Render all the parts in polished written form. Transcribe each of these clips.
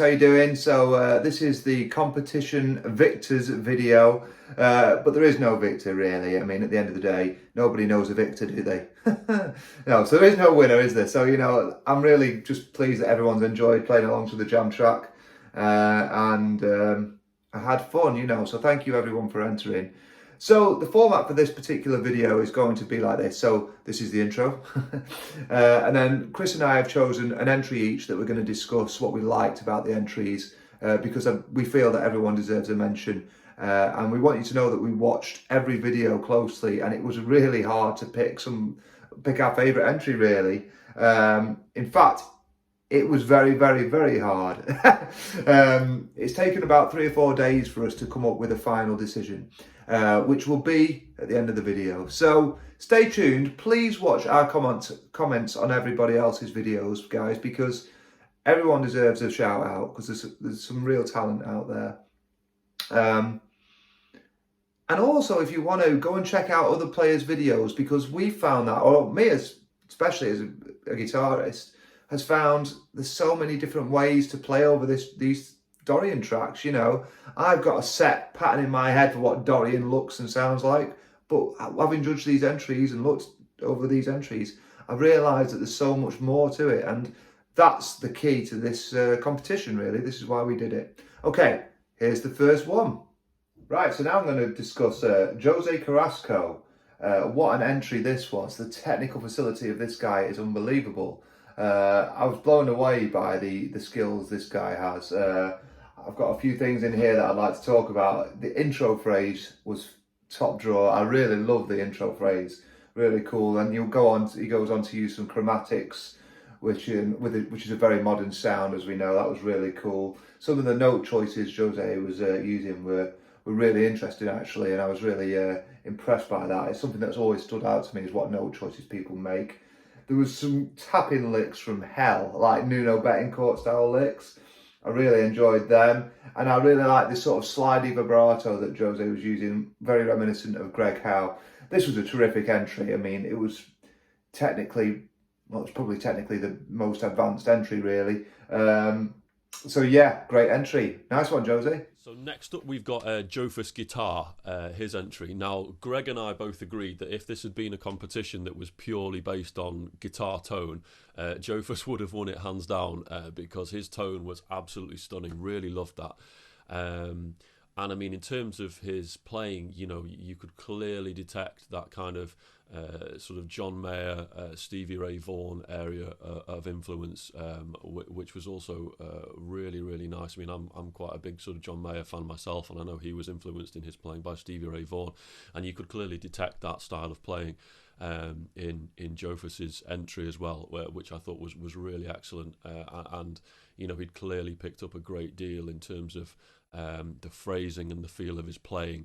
how you doing? So this is the competition victors video, but there is no victor really. I mean, at the end of the day, nobody knows a victor, do they? No, so there is no winner, is there? So, you know, I'm really just pleased that everyone's enjoyed playing along to the jam track, and I had fun, you know, so thank you everyone for entering. So the format for this particular video is going to be like this. So this is the intro. And then Chris and I have chosen an entry each that we're going to discuss what we liked about the entries, because we feel that everyone deserves a mention. And we want you to know that we watched every video closely, and it was really hard to pick our favourite entry really. In fact, it was very, very, very hard. It's taken about 3 or 4 days for us to come up with a final decision, which will be at the end of the video. So stay tuned. Please watch our comments on everybody else's videos, guys, because everyone deserves a shout out, because there's some real talent out there. And also, if you want to go and check out other players' videos, because we found that, or me especially as a guitarist, has found there's so many different ways to play over these Dorian tracks. You know, I've got a set pattern in my head for what Dorian looks and sounds like, but having judged these entries and looked over these entries, I've realised that there's so much more to it, and that's the key to this competition really. This is why we did it. Okay, here's the first one. Right, so now I'm going to discuss Jose Carrasco. What an entry this was. The technical facility of this guy is unbelievable. I was blown away by the skills this guy has. I've got a few things in here that I'd like to talk about. The intro phrase was top drawer. I really love the intro phrase. Really cool. And he goes on to use some chromatics, which is a very modern sound, as we know. That was really cool. Some of the note choices Jose was using were really interesting actually, and I was really impressed by that. It's something that's always stood out to me, is what note choices people make. There was some tapping licks from hell, like Nuno Bettencourt style licks. I really enjoyed them, and I really like this sort of slidey vibrato that Jose was using, very reminiscent of Greg Howe. This was a terrific entry. I mean, it was technically, well, it's probably technically the most advanced entry really. So yeah, great entry. Nice one, Jose. So next up we've got Jofus Guitar, his entry. Now, Greg and I both agreed that if this had been a competition that was purely based on guitar tone, Jofus would have won it hands down, because his tone was absolutely stunning. Really loved that. And I mean, in terms of his playing, you know, you could clearly detect that kind of sort of John Mayer, Stevie Ray Vaughan area of influence, which was also really, really nice. I mean, I'm quite a big sort of John Mayer fan myself, and I know he was influenced in his playing by Stevie Ray Vaughan, and you could clearly detect that style of playing in Jofus's entry as well, which I thought was really excellent. And you know, he'd clearly picked up a great deal in terms of the phrasing and the feel of his playing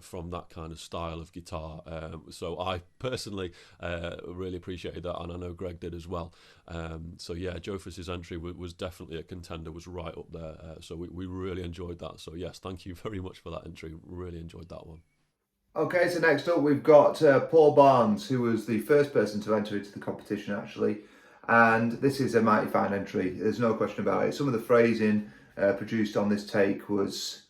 from that kind of style of guitar. So I personally really appreciated that, and I know Greg did as well. So yeah, Jofus's entry was definitely a contender, was right up there. So we really enjoyed that. So yes, thank you very much for that entry. Really enjoyed that one. Okay, so next up we've got Paul Barnes, who was the first person to enter into the competition actually. And this is a mighty fine entry, there's no question about it. Some of the phrasing produced on this take was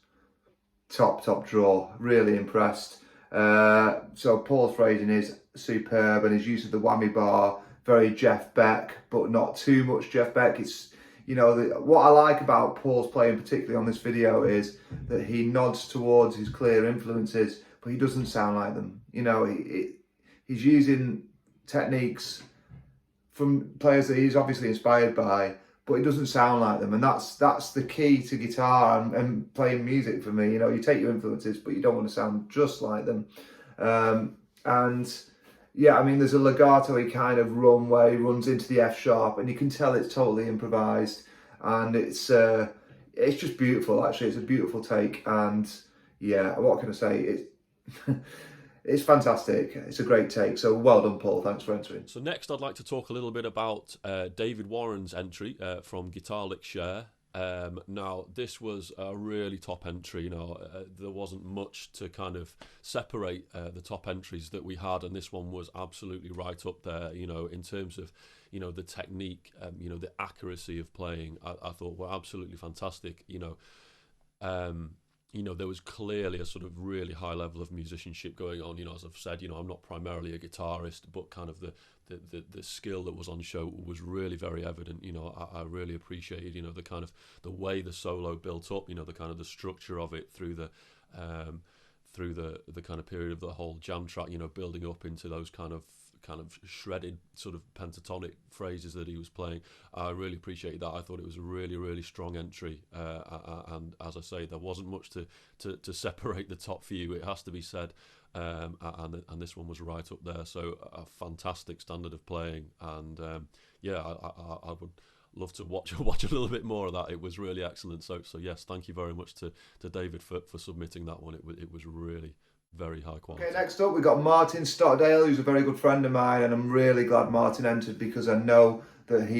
top draw. Really impressed. So Paul's phrasing is superb, and his use of the whammy bar, very Jeff Beck, but not too much Jeff Beck. It's, you know, what I like about Paul's playing, particularly on this video, is that he nods towards his clear influences, but he doesn't sound like them. You know, he's using techniques from players that he's obviously inspired by, but it doesn't sound like them, and that's the key to guitar and playing music for me. You know, you take your influences, but you don't want to sound just like them. And yeah, I mean, there's a legato-y kind of run where he runs into the F sharp, and you can tell it's totally improvised, and it's just beautiful. Actually, it's a beautiful take, and yeah, what can I say? It's fantastic. It's a great take. So well done, Paul. Thanks for entering. So next I'd like to talk a little bit about David Warren's entry from Guitar Lick Share. Now, this was a really top entry. There wasn't much to kind of separate the top entries that we had, and this one was absolutely right up there. In terms of the technique, the accuracy of playing, I thought were absolutely fantastic. There was clearly a sort of really high level of musicianship going on. As I've said, I'm not primarily a guitarist, but kind of the skill that was on show was really very evident. I really appreciated, the kind of the way the solo built up, the kind of the structure of it through the kind of period of the whole jam track, building up into those kind of shredded sort of pentatonic phrases that he was playing. I really appreciated that. I thought it was a really, really strong entry, and as I say, there wasn't much to separate the top few, it has to be said, and this one was right up there. So a fantastic standard of playing, and I would love to watch a little bit more of that. It was really excellent. So yes, thank you very much to David for submitting that one. It was really very high quality. Okay, next up we've got Martin Stockdale, who's a very good friend of mine, and I'm really glad Martin entered because I know that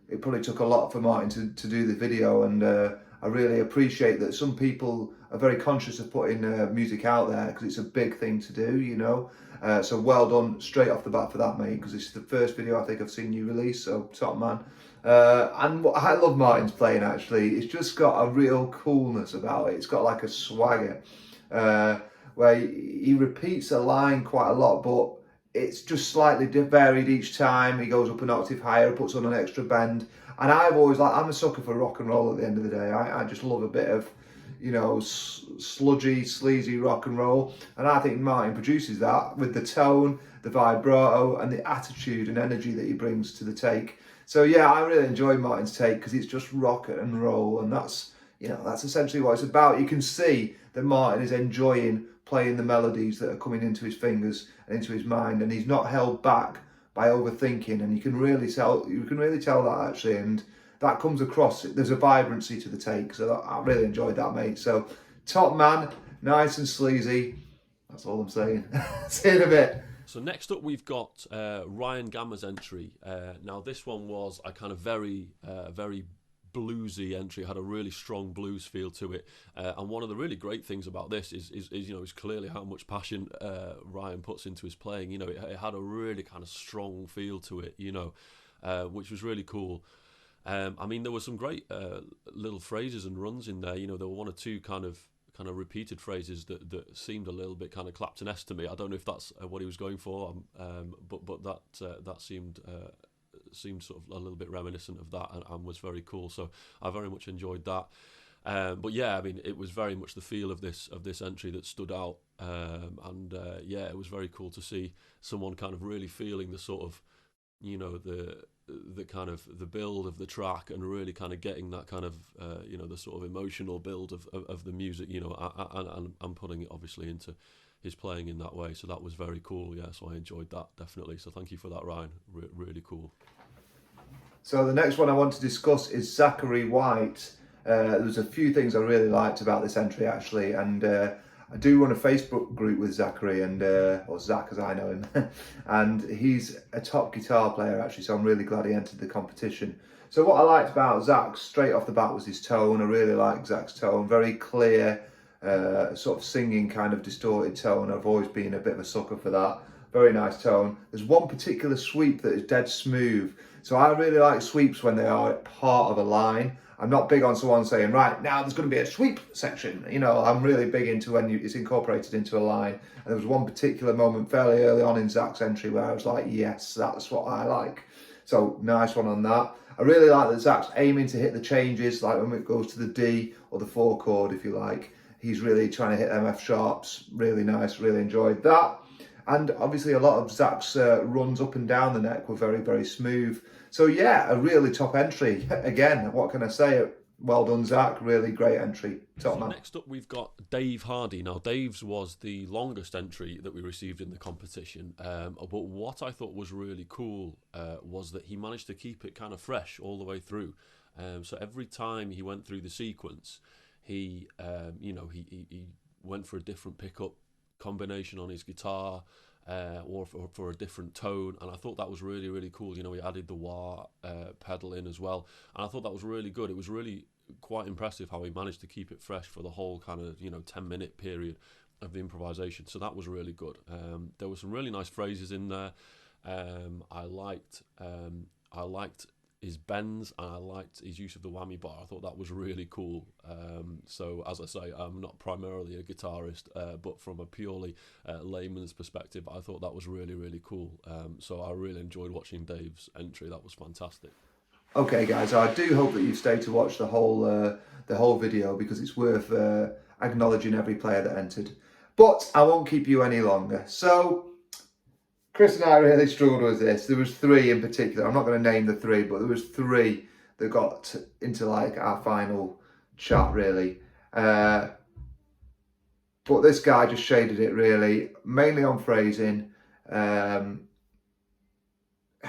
it probably took a lot for Martin to do the video, and I really appreciate that some people are very conscious of putting music out there because it's a big thing to do, so well done straight off the bat for that, mate, because this is the first video I think I've seen you release, so top man. And what I love Martin's playing, actually, it's just got a real coolness about it. It's got like a swagger, where he repeats a line quite a lot, but it's just slightly varied each time. He goes up an octave higher, puts on an extra bend. And I'm a sucker for rock and roll at the end of the day. I just love a bit of, sludgy, sleazy rock and roll. And I think Martin produces that with the tone, the vibrato, and the attitude and energy that he brings to the take. So yeah, I really enjoy Martin's take because it's just rock and roll. And that's essentially what it's about. You can see that Martin is enjoying playing the melodies that are coming into his fingers and into his mind, and he's not held back by overthinking, and you can really tell that, actually, and that comes across. There's a vibrancy to the take, so I really enjoyed that, mate. So top man, nice and sleazy, that's all I'm saying. See you in a bit. So next up we've got Ryan Gammer's entry. Now this one was a kind of very bluesy entry. It had a really strong blues feel to it, and one of the really great things about this is clearly how much passion Ryan puts into his playing. It had a really kind of strong feel to it, which was really cool. There were some great little phrases and runs in there. There were one or two kind of repeated phrases that seemed a little bit kind of Clapton-esque to me. I don't know if that's what he was going for, but that seemed sort of a little bit reminiscent of that, and was very cool. So I very much enjoyed that. But yeah, it was very much the feel of this entry that stood out, and it was very cool to see someone kind of really feeling the sort of, the kind of the build of the track, and really kind of getting that kind of the sort of emotional build of the music, and putting it obviously into his playing in that way. So that was very cool. Yeah, so I enjoyed that, definitely. So thank you for that, Ryan. Really cool. So the next one I want to discuss is Zachary White. There's a few things I really liked about this entry, actually, and I do run a Facebook group with Zachary, and or Zach as I know him, and he's a top guitar player, actually, so I'm really glad he entered the competition. So what I liked about Zach straight off the bat was his tone. I really like Zach's tone, very clear, sort of singing kind of distorted tone. I've always been a bit of a sucker for that. Very nice tone. There's one particular sweep that is dead smooth. So I really like sweeps when they are part of a line. I'm not big on someone saying, right, now there's going to be a sweep section. I'm really big into when it's incorporated into a line. And there was one particular moment fairly early on in Zach's entry where I was like, yes, that's what I like. So nice one on that. I really like that Zach's aiming to hit the changes, like when it goes to the D or the 4 chord, if you like. He's really trying to hit them F sharps. Really nice, really enjoyed that. And obviously a lot of Zach's runs up and down the neck were very, very smooth. So yeah, a really top entry. Again, what can I say? Well done, Zach. Really great entry. Top man. Next up, we've got Dave Hardy. Now, Dave's was the longest entry that we received in the competition. But what I thought was really cool was that he managed to keep it kind of fresh all the way through. So every time he went through the sequence, he went for a different pickup combination on his guitar, or for a different tone, and I thought that was really, really cool. You know, he added the wah pedal in as well, and I thought that was really good. It was really quite impressive how he managed to keep it fresh for the whole kind of 10-minute period of the improvisation. So that was really good. There were some really nice phrases in there. I liked his bends, and I liked his use of the whammy bar. I thought that was really cool. So as I say, I'm not primarily a guitarist, but from a purely layman's perspective, I thought that was really, really cool. So I really enjoyed watching Dave's entry. That was fantastic. Okay, guys, I do hope that you've stayed to watch the whole video, because it's worth acknowledging every player that entered. But I won't keep you any longer. So Chris and I really struggled with this. There was 3 in particular. I'm not going to name the 3, but there was 3 that got into like our final chat, really. But this guy just shaded it really, mainly on phrasing. Had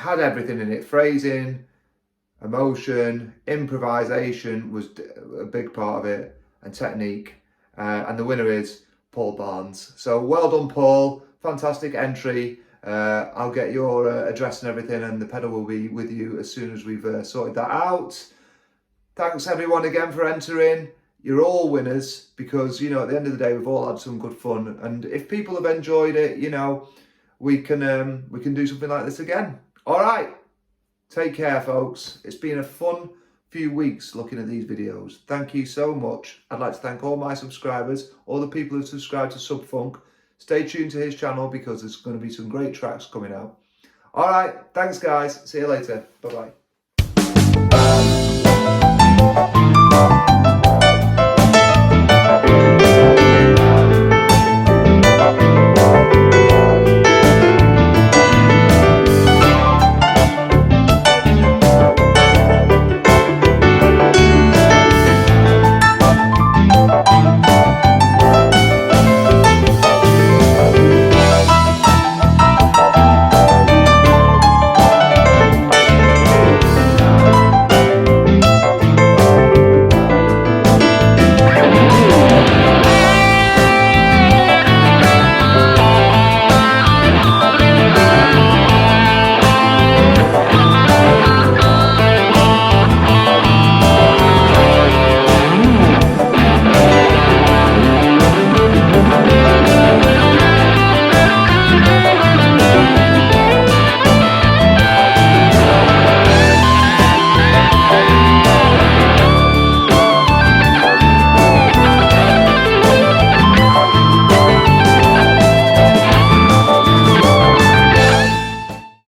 everything in it: phrasing, emotion, improvisation was a big part of it, and technique. And the winner is Paul Barnes. So well done, Paul. Fantastic entry. I'll get your address and everything, and the pedal will be with you as soon as we've sorted that out. Thanks everyone again for entering. You're all winners, because at the end of the day, we've all had some good fun, and if people have enjoyed it, we can do something like this again. All right, take care, folks. It's been a fun few weeks looking at these videos. Thank you so much. I'd like to thank all my subscribers, all the people who subscribe to Subfunk. Stay tuned to his channel, because there's going to be some great tracks coming out. All right, thanks guys. See you later. Bye-bye.